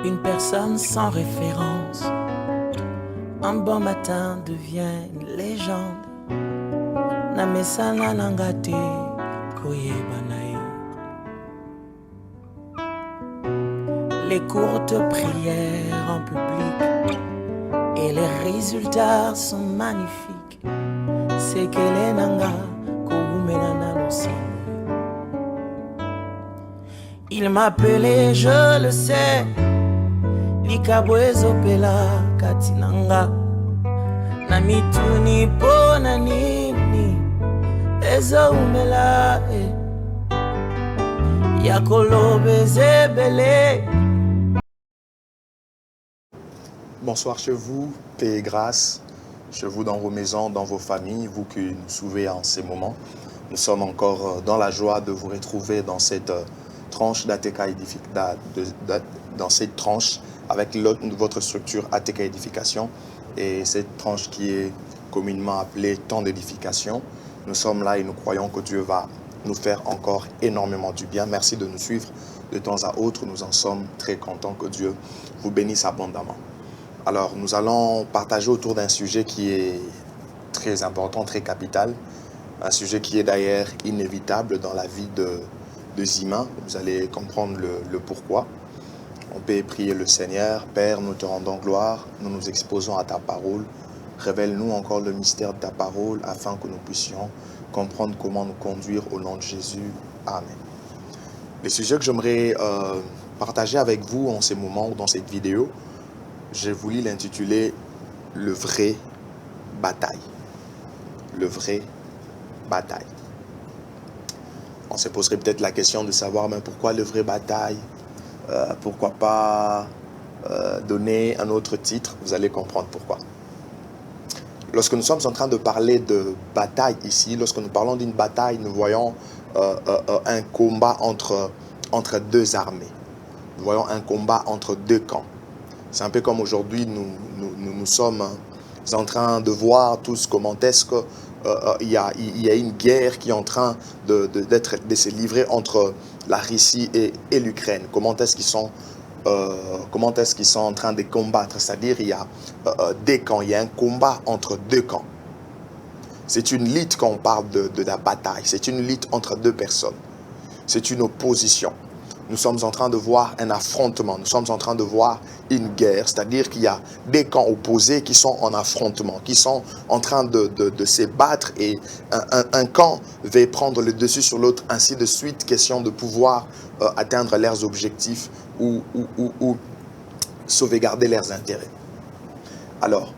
une personne sans référence. Un bon matin devient une légende. Namesana nangate koyeba nae. Les courtes prières en public et les résultats sont magnifiques. C'est qu'elle est nanga koumenana l'ensemble. Il m'appelait, je le sais, Likabwezo pela katinanga. Namituni pona nini Ezo umela Yakolobe zebele. Bonsoir chez vous, paix et grâce, chez vous dans vos maisons, dans vos familles, vous qui nous suivez en ces moments. Nous sommes encore dans la joie de vous retrouver dans cette tranche d'ATK dans cette tranche avec votre structure ATK Édification et cette tranche qui est communément appelée temps d'édification. Nous sommes là et nous croyons que Dieu va nous faire encore énormément du bien. Merci de nous suivre de temps à autre. Nous en sommes très contents. Que Dieu vous bénisse abondamment. Alors, nous allons partager autour d'un sujet qui est très important, très capital. Un sujet qui est d'ailleurs inévitable dans la vie des humains. Vous allez comprendre le pourquoi. On peut prier le Seigneur. Père, nous te rendons gloire. Nous nous exposons à ta parole. Révèle-nous encore le mystère de ta parole afin que nous puissions comprendre comment nous conduire au nom de Jésus. Amen. Le sujet que j'aimerais partager avec vous en ce moment ou dans cette vidéo, j'ai voulu l'intituler « Le vrai bataille ». Le vrai bataille. On se poserait peut-être la question de savoir mais pourquoi le vrai bataille, pourquoi pas donner un autre titre. Vous allez comprendre pourquoi. Lorsque nous sommes en train de parler de bataille ici, lorsque nous parlons d'une bataille, nous voyons un combat entre deux armées. Nous voyons un combat entre deux camps. C'est un peu comme aujourd'hui, nous sommes en train de voir tous comment est-ce qu'il y a une guerre qui est en train de se livrer entre la Russie et l'Ukraine. Comment est-ce qu'ils sont en train de combattre? C'est-à-dire il y a des camps, il y a un combat entre deux camps. C'est une lutte quand on parle de la bataille. C'est une lutte entre deux personnes. C'est une opposition. Nous sommes en train de voir un affrontement. Nous sommes en train de voir une guerre. C'est-à-dire qu'il y a des camps opposés qui sont en affrontement, qui sont en train de se battre et un camp va prendre le dessus sur l'autre, ainsi de suite. Question de pouvoir atteindre leurs objectifs ou sauvegarder leurs intérêts. Alors,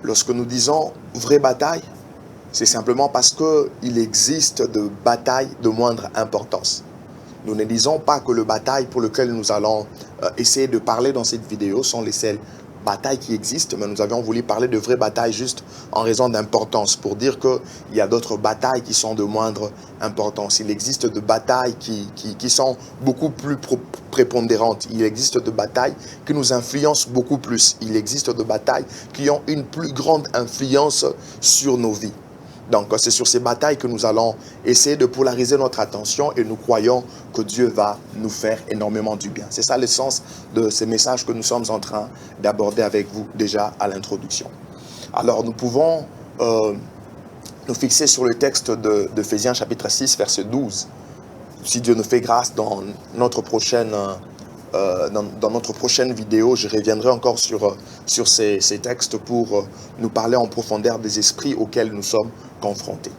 lorsque nous disons vraie bataille, c'est simplement parce qu'il existe de batailles de moindre importance. Nous ne disons pas que le bataille pour lequel nous allons essayer de parler dans cette vidéo sont les seules batailles qui existent, mais nous avions voulu parler de vraies batailles juste en raison d'importance, pour dire qu'il y a d'autres batailles qui sont de moindre importance. Il existe de batailles qui sont beaucoup plus prépondérantes. Il existe de batailles qui nous influencent beaucoup plus. Il existe de batailles qui ont une plus grande influence sur nos vies. Donc, c'est sur ces batailles que nous allons essayer de polariser notre attention et nous croyons que Dieu va nous faire énormément du bien. C'est ça le sens de ces messages que nous sommes en train d'aborder avec vous déjà à l'introduction. Alors, nous pouvons nous fixer sur le texte d'Éphésiens chapitre 6, verset 12. Si Dieu nous fait grâce dans notre prochaine vidéo, je reviendrai encore sur ces textes pour nous parler en profondeur des esprits auxquels nous sommes confrontés.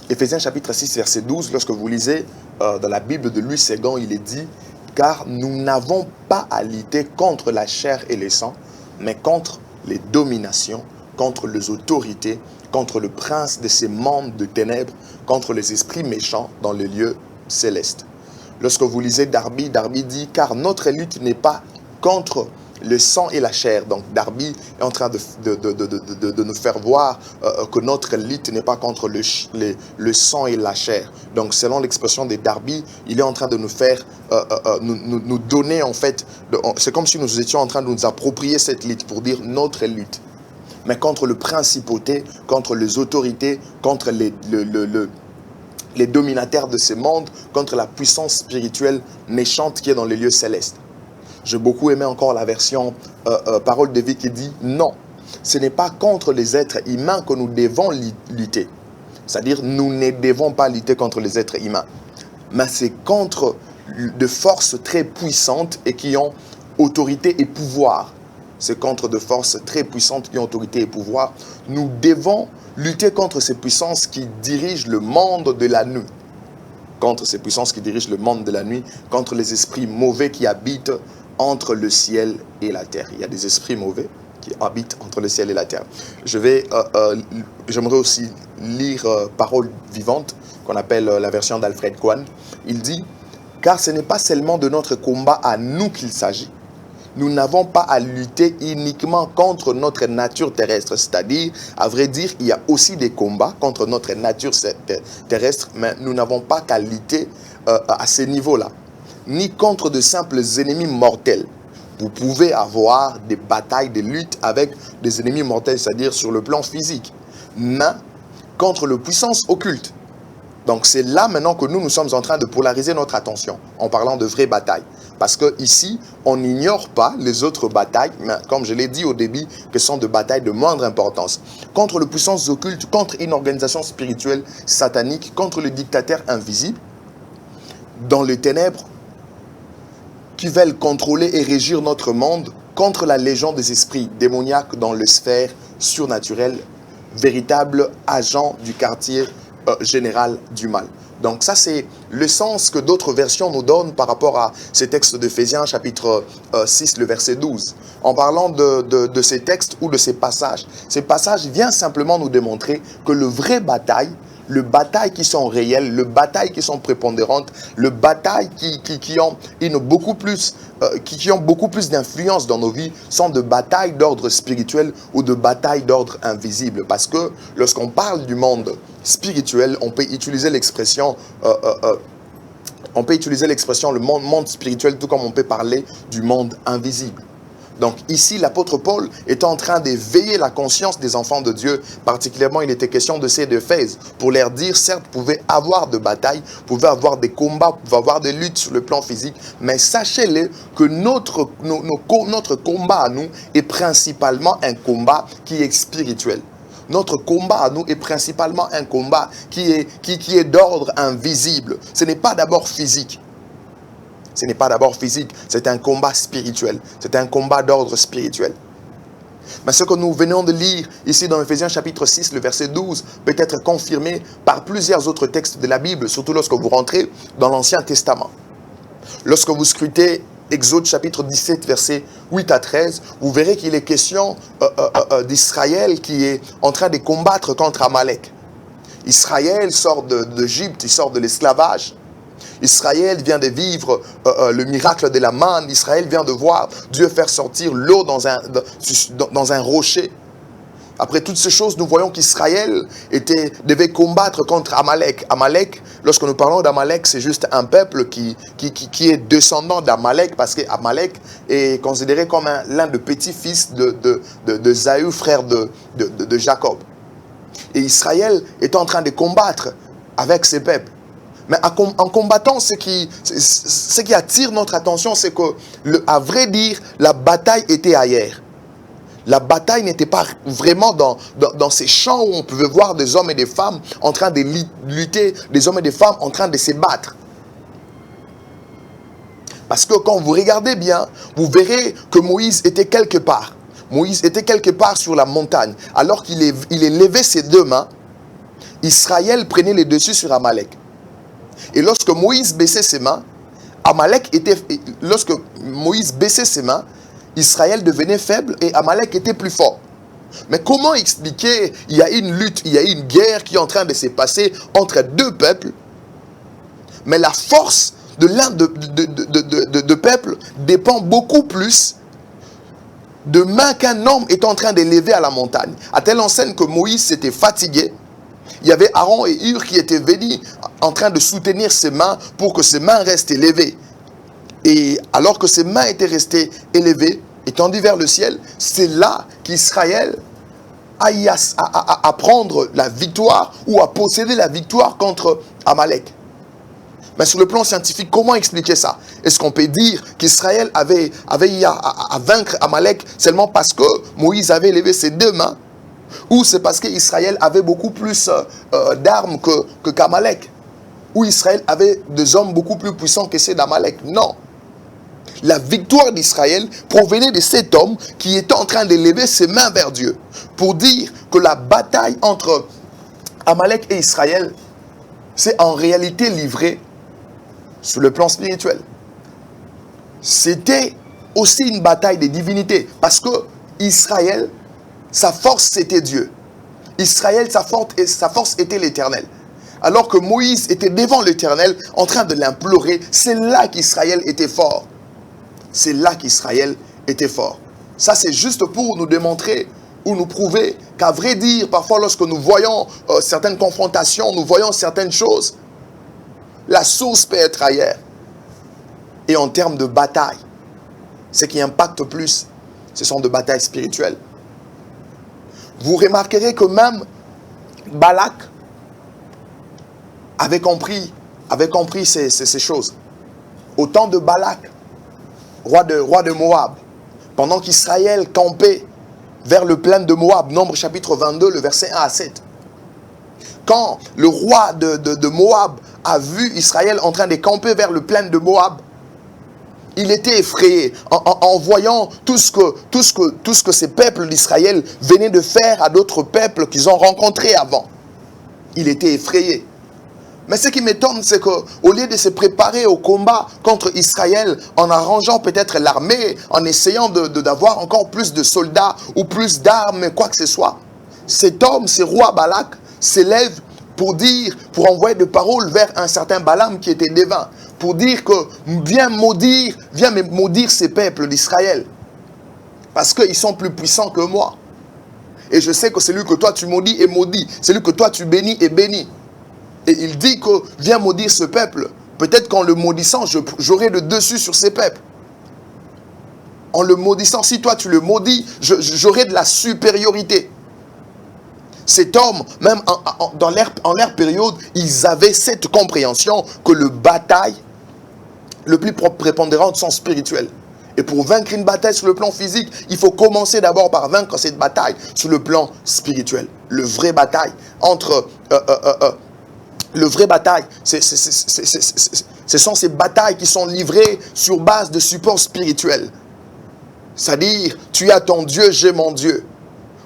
Éphésiens chapitre 6, verset 12, lorsque vous lisez dans la Bible de Louis II, il est dit « Car nous n'avons pas à lutter contre la chair et le sang, mais contre les dominations, contre les autorités, contre le prince de ces mondes de ténèbres, contre les esprits méchants dans les lieux célestes. » Lorsque vous lisez Darby dit « Car notre lutte n'est pas contre le sang et la chair. » Donc Darby est en train de nous faire voir que notre lutte n'est pas contre le sang et la chair. Donc selon l'expression de Darby, il est en train de nous faire, nous donner en fait, c'est comme si nous étions en train de nous approprier cette lutte pour dire notre lutte. Mais contre le principauté, contre les autorités, contre les dominataires de ce monde, contre la puissance spirituelle méchante qui est dans les lieux célestes. J'ai beaucoup aimé encore la version Parole de vie qui dit non, ce n'est pas contre les êtres humains que nous devons lutter. C'est-à-dire, nous ne devons pas lutter contre les êtres humains. Mais c'est contre de forces très puissantes et qui ont autorité et pouvoir. C'est contre de forces très puissantes qui ont autorité et pouvoir. Nous devons lutter contre ces puissances qui dirigent le monde de la nuit. Contre ces puissances qui dirigent le monde de la nuit, contre les esprits mauvais qui habitent entre le ciel et la terre. Il y a des esprits mauvais qui habitent entre le ciel et la terre. J'aimerais aussi lire Parole vivante, qu'on appelle la version d'Alfred Kwan. Il dit, car ce n'est pas seulement de notre combat à nous qu'il s'agit. Nous n'avons pas à lutter uniquement contre notre nature terrestre. C'est-à-dire, à vrai dire, il y a aussi des combats contre notre nature terrestre, mais nous n'avons pas qu'à lutter à ce niveau-là. Ni contre de simples ennemis mortels. Vous pouvez avoir des batailles, des luttes avec des ennemis mortels, c'est-à-dire sur le plan physique. Mais contre les puissances occultes. Donc c'est là maintenant que nous sommes en train de polariser notre attention en parlant de vraies batailles. Parce qu'ici, on n'ignore pas les autres batailles, mais comme je l'ai dit au début, que ce sont des batailles de moindre importance. Contre les puissances occultes, contre une organisation spirituelle satanique, contre le dictateur invisible, dans les ténèbres, qui veulent contrôler et régir notre monde, contre la légion des esprits démoniaques dans les sphères surnaturelles, véritables agents du quartier général du mal. Donc ça, c'est le sens que d'autres versions nous donnent par rapport à ces textes d'Éphésiens, chapitre 6, le verset 12. En parlant de ces textes ou de ces passages viennent simplement nous démontrer que le vrai bataille, les batailles qui sont réelles, les batailles qui sont prépondérantes, les batailles qui ont beaucoup plus d'influence dans nos vies sont de batailles d'ordre spirituel ou de batailles d'ordre invisible. Parce que lorsqu'on parle du monde spirituel, on peut utiliser l'expression le monde spirituel, tout comme on peut parler du monde invisible. Donc ici, l'apôtre Paul est en train d'éveiller la conscience des enfants de Dieu. Particulièrement, il était question de ces d'Éphèse pour leur dire, certes, vous pouvez avoir de batailles, vous pouvez avoir des combats, vous pouvez avoir des luttes sur le plan physique, mais sachez-le que notre combat à nous est principalement un combat qui est spirituel. Notre combat à nous est principalement un combat qui est d'ordre invisible. Ce n'est pas d'abord physique. Ce n'est pas d'abord physique, c'est un combat spirituel. C'est un combat d'ordre spirituel. Mais ce que nous venons de lire ici dans Éphésiens chapitre 6, le verset 12, peut être confirmé par plusieurs autres textes de la Bible, surtout lorsque vous rentrez dans l'Ancien Testament. Lorsque vous scrutez Exode chapitre 17, verset 8 à 13, vous verrez qu'il est question d'Israël qui est en train de combattre contre Amalek. Israël sort d'Égypte, il sort de l'esclavage. Israël vient de vivre le miracle de la manne. Israël vient de voir Dieu faire sortir l'eau dans un rocher. Après toutes ces choses, nous voyons qu'Israël devait combattre contre Amalek. Amalek, lorsque nous parlons d'Amalek, c'est juste un peuple qui est descendant d'Amalek, parce qu'Amalek est considéré comme l'un des petits-fils de Saül, frère de Jacob. Et Israël est en train de combattre avec ces peuples. Mais en combattant, ce qui attire notre attention, c'est que, à vrai dire, la bataille était ailleurs. La bataille n'était pas vraiment dans ces champs où on pouvait voir des hommes et des femmes en train de lutter, des hommes et des femmes en train de se battre. Parce que quand vous regardez bien, vous verrez que Moïse était quelque part. Moïse était quelque part sur la montagne. Alors qu'il levait ses deux mains, Israël prenait le dessus sur Amalek. Et lorsque Moïse baissait ses mains, Israël devenait faible et Amalek était plus fort. Mais comment expliquer, il y a une lutte, il y a une guerre qui est en train de se passer entre deux peuples, mais la force de l'un de peuple dépend beaucoup plus de mains qu'un homme est en train de lever à la montagne. À telle enseigne que Moïse s'était fatigué. Il y avait Aaron et Hur qui étaient venus en train de soutenir ses mains pour que ses mains restent élevées. Et alors que ses mains étaient restées élevées, étendues vers le ciel, c'est là qu'Israël a à prendre la victoire ou à posséder la victoire contre Amalek. Mais sur le plan scientifique, comment expliquer ça? Est-ce qu'on peut dire qu'Israël avait eu à vaincre Amalek seulement parce que Moïse avait levé ses deux mains? Ou c'est parce qu'Israël avait beaucoup plus d'armes qu'Amalek? Ou Israël avait des hommes beaucoup plus puissants que ceux d'Amalek? Non. La victoire d'Israël provenait de cet homme qui était en train de lever ses mains vers Dieu pour dire que la bataille entre Amalek et Israël s'est en réalité livrée sur le plan spirituel. C'était aussi une bataille des divinités parce que Israël, sa force c'était Dieu. Israël, sa force était l'Éternel. Alors que Moïse était devant l'Éternel en train de l'implorer, c'est là qu'Israël était fort. C'est là qu'Israël était fort. Ça, c'est juste pour nous démontrer ou nous prouver qu'à vrai dire, parfois lorsque nous voyons certaines confrontations, nous voyons certaines choses, la source peut être ailleurs. Et en termes de bataille, ce qui impacte plus, ce sont de batailles spirituelles. Vous remarquerez que même Balak avait compris ces choses. Au temps de Balak, roi de Moab, pendant qu'Israël campait vers le plain de Moab, Nombre chapitre 22, le verset 1 à 7. Quand le roi de Moab a vu Israël en train de camper vers le plain de Moab, il était effrayé en voyant tout ce que ces peuples d'Israël venaient de faire à d'autres peuples qu'ils ont rencontrés avant. Il était effrayé. Mais ce qui m'étonne, c'est qu'au lieu de se préparer au combat contre Israël, en arrangeant peut-être l'armée, en essayant d'avoir encore plus de soldats ou plus d'armes, quoi que ce soit, cet homme, ce roi Balak, s'élève pour envoyer des paroles vers un certain Balaam qui était devant, pour dire que viens maudire ces peuples d'Israël, parce qu'ils sont plus puissants que moi. Et je sais que celui que toi tu maudis est maudit, celui que toi tu bénis est béni. Et il dit que viens maudire ce peuple. Peut-être qu'en le maudissant, j'aurai le dessus sur ces peuples. En le maudissant, si toi tu le maudis, j'aurai de la supériorité. Cet homme, même en leur période, ils avaient cette compréhension que le bataille, le plus prépondérant sont spirituels. Et pour vaincre une bataille sur le plan physique, il faut commencer d'abord par vaincre cette bataille sur le plan spirituel. Le vrai bataille entre... Le vrai bataille, ce sont ces batailles qui sont livrées sur base de support spirituel. C'est-à-dire, tu as ton Dieu, j'ai mon Dieu.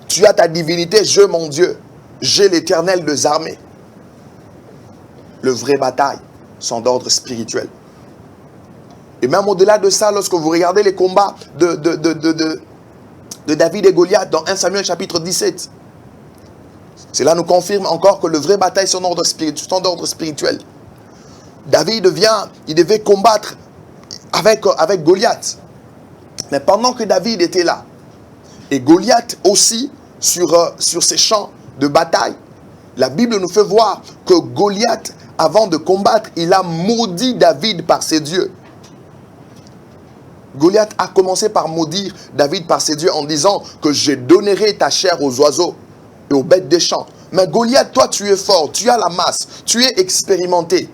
Tu as ta divinité, j'ai mon Dieu. J'ai l'Éternel des armées. Le vrai bataille sont d'ordre spirituel. Et même au-delà de ça, lorsque vous regardez les combats de David et Goliath dans 1 Samuel chapitre 17, cela nous confirme encore que le vrai bataille sont d'ordre spirituel. David il devait combattre avec Goliath. Mais pendant que David était là, et Goliath aussi sur ces champs de bataille, la Bible nous fait voir que Goliath, avant de combattre, il a maudit David par ses dieux. Goliath a commencé par maudire David par ses dieux en disant que je donnerai ta chair aux oiseaux et aux bêtes des champs. Mais Goliath, toi tu es fort, tu as la masse, tu es expérimenté.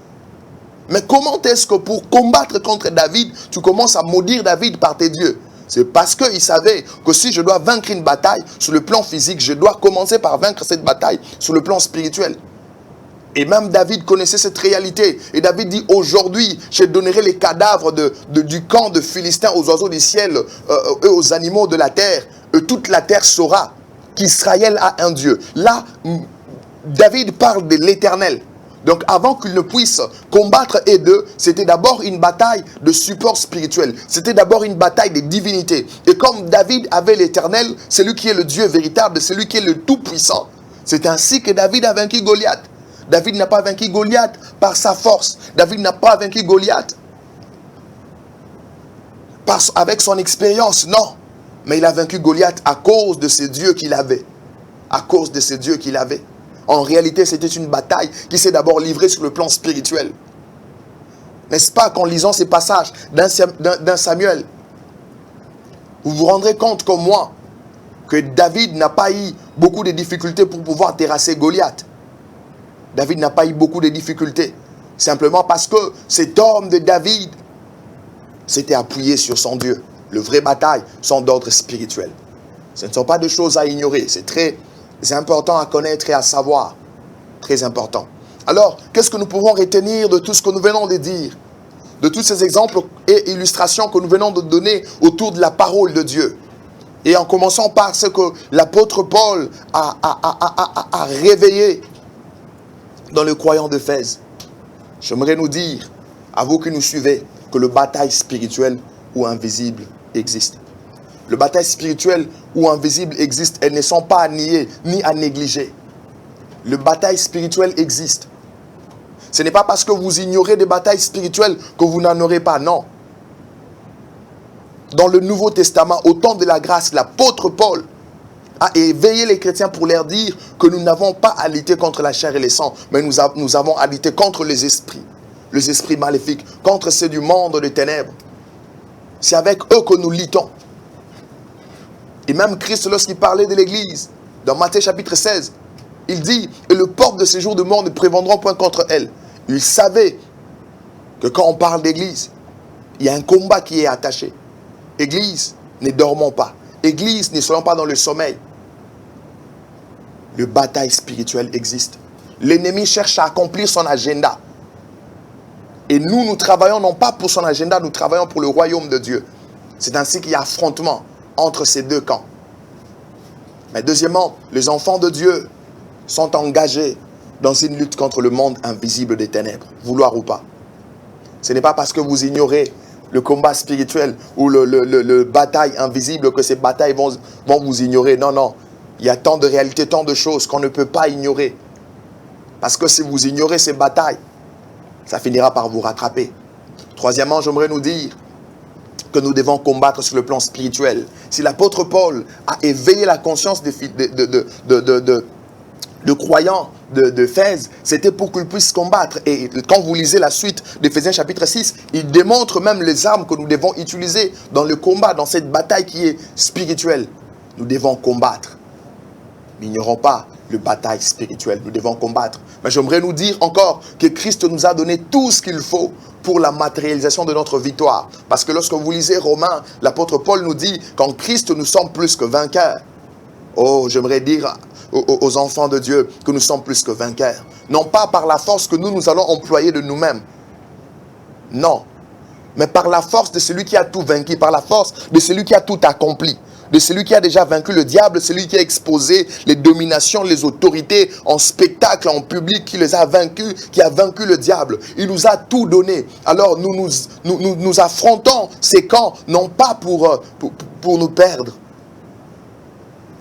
Mais comment est-ce que pour combattre contre David, tu commences à maudire David par tes dieux? C'est parce qu'il savait que si je dois vaincre une bataille sur le plan physique, je dois commencer par vaincre cette bataille sur le plan spirituel. Et même David connaissait cette réalité. Et David dit, aujourd'hui, je donnerai les cadavres du camp de Philistins aux oiseaux du ciel et aux animaux de la terre. Et toute la terre saura qu'Israël a un Dieu. Là, David parle de l'Éternel. Donc avant qu'il ne puisse combattre et d'eux, c'était d'abord une bataille de support spirituel. C'était d'abord une bataille de divinité. Et comme David avait l'Éternel, celui qui est le Dieu véritable, celui qui est le Tout-Puissant, c'est ainsi que David a vaincu Goliath. David n'a pas vaincu Goliath par sa force. David n'a pas vaincu Goliath avec son expérience, non. Mais il a vaincu Goliath à cause de ces dieux qu'il avait. À cause de ces dieux qu'il avait. En réalité, c'était une bataille qui s'est d'abord livrée sur le plan spirituel. N'est-ce pas qu'en lisant ces passages d'un Samuel, vous vous rendrez compte comme moi que David n'a pas eu beaucoup de difficultés pour pouvoir terrasser Goliath. David n'a pas eu beaucoup de difficultés Simplement parce que cet homme de David s'était appuyé sur son Dieu. Les vraies batailles sont d'ordre spirituel. Ce ne sont pas des choses à ignorer. C'est très important à connaître et à savoir. Très important. Alors, qu'est-ce que nous pouvons retenir de tout ce que nous venons de dire? De tous ces exemples et illustrations que nous venons de donner autour de la parole de Dieu. Et en commençant par ce que l'apôtre Paul a réveillé dans le croyant d'Éphèse. J'aimerais nous dire, à vous qui nous suivez, que le bataille spirituel ou invisible existe. Le bataille spirituel ou invisible existe. Elles ne sont pas à nier ni à négliger. Le bataille spirituel existe. Ce n'est pas parce que vous ignorez des batailles spirituelles que vous n'en aurez pas, non. Dans le Nouveau Testament, au temps de la grâce, l'apôtre Paul a éveillé les chrétiens pour leur dire que nous n'avons pas à lutter contre la chair et le sang, mais nous avons à lutter contre les esprits maléfiques, contre ceux du monde des ténèbres. C'est avec eux que nous luttons. Et même Christ, lorsqu'il parlait de l'Église, dans Matthieu chapitre 16, il dit, et le porte de ces jours de mort ne prévendront point contre elle. Il savait que quand on parle d'Église, il y a un combat qui est attaché. Église, ne dormons pas. Église, ne soyons pas dans le sommeil. Le bataille spirituel existe. L'ennemi cherche à accomplir son agenda. Et nous travaillons non pas pour son agenda, nous travaillons pour le royaume de Dieu. C'est ainsi qu'il y a affrontement entre ces deux camps. Mais deuxièmement, les enfants de Dieu sont engagés dans une lutte contre le monde invisible des ténèbres, vouloir ou pas. Ce n'est pas parce que vous ignorez le combat spirituel ou le bataille invisible que ces batailles vont vous ignorer. Non, non. Il y a tant de réalités, tant de choses qu'on ne peut pas ignorer. Parce que si vous ignorez ces batailles, ça finira par vous rattraper. Troisièmement, j'aimerais nous dire que nous devons combattre sur le plan spirituel. Si l'apôtre Paul a éveillé la conscience de croyants d'Éphèse, c'était pour qu'ils puissent combattre. Et quand vous lisez la suite d'Éphésiens chapitre 6, il démontre même les armes que nous devons utiliser dans le combat, dans cette bataille qui est spirituelle. Nous devons combattre. N'ignorons pas le bataille spirituel. Nous devons combattre. Mais j'aimerais nous dire encore que Christ nous a donné tout ce qu'il faut pour la matérialisation de notre victoire. Parce que lorsque vous lisez Romains, l'apôtre Paul nous dit qu'en Christ nous sommes plus que vainqueurs. Oh, j'aimerais dire aux enfants de Dieu que nous sommes plus que vainqueurs. Non pas par la force que nous allons employer de nous-mêmes. Non. Mais par la force de celui qui a tout vaincu, par la force de celui qui a tout accompli, de celui qui a déjà vaincu le diable, celui qui a exposé les dominations, les autorités en spectacle, en public, qui les a vaincus, qui a vaincu le diable. Il nous a tout donné. Alors nous affrontons ces camps, non pas pour nous perdre,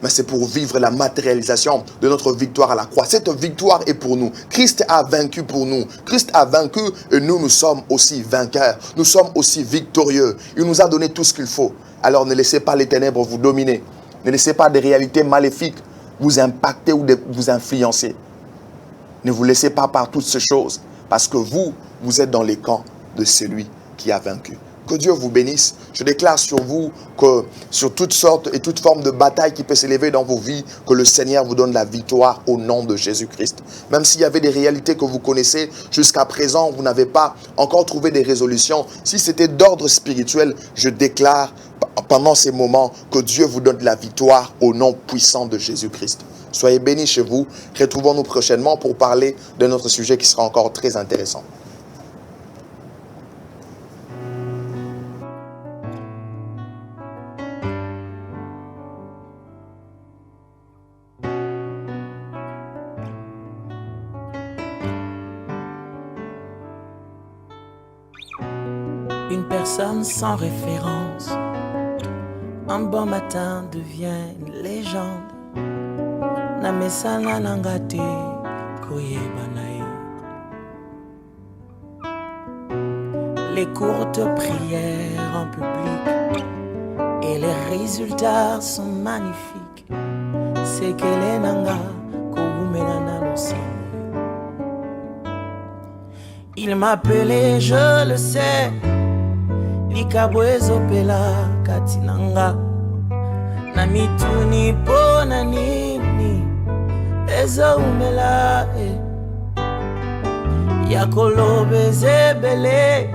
mais c'est pour vivre la matérialisation de notre victoire à la croix. Cette victoire est pour nous. Christ a vaincu pour nous. Christ a vaincu et nous sommes aussi vainqueurs. Nous sommes aussi victorieux. Il nous a donné tout ce qu'il faut. Alors ne laissez pas les ténèbres vous dominer. Ne laissez pas des réalités maléfiques vous impacter ou vous influencer. Ne vous laissez pas par toutes ces choses. Parce que vous êtes dans les camps de celui qui a vaincu. Que Dieu vous bénisse. Je déclare sur vous que sur toutes sortes et toutes formes de batailles qui peuvent s'élever dans vos vies, que le Seigneur vous donne la victoire au nom de Jésus-Christ. Même s'il y avait des réalités que vous connaissez, jusqu'à présent, vous n'avez pas encore trouvé des résolutions. Si c'était d'ordre spirituel, je déclare pendant ces moments que Dieu vous donne la victoire au nom puissant de Jésus-Christ. Soyez bénis chez vous. Retrouvons-nous prochainement pour parler de notre sujet qui sera encore très intéressant. Une personne sans référence, un bon matin devient une légende. Namesana nangate koyebanae. Les courtes prières en public et les résultats sont magnifiques. C'est que les nanga koumenana l'océan. Il m'appelait, je le sais. Likabwezo pela katinanga na mituni pona nini ezo umela ya koloba eza ebele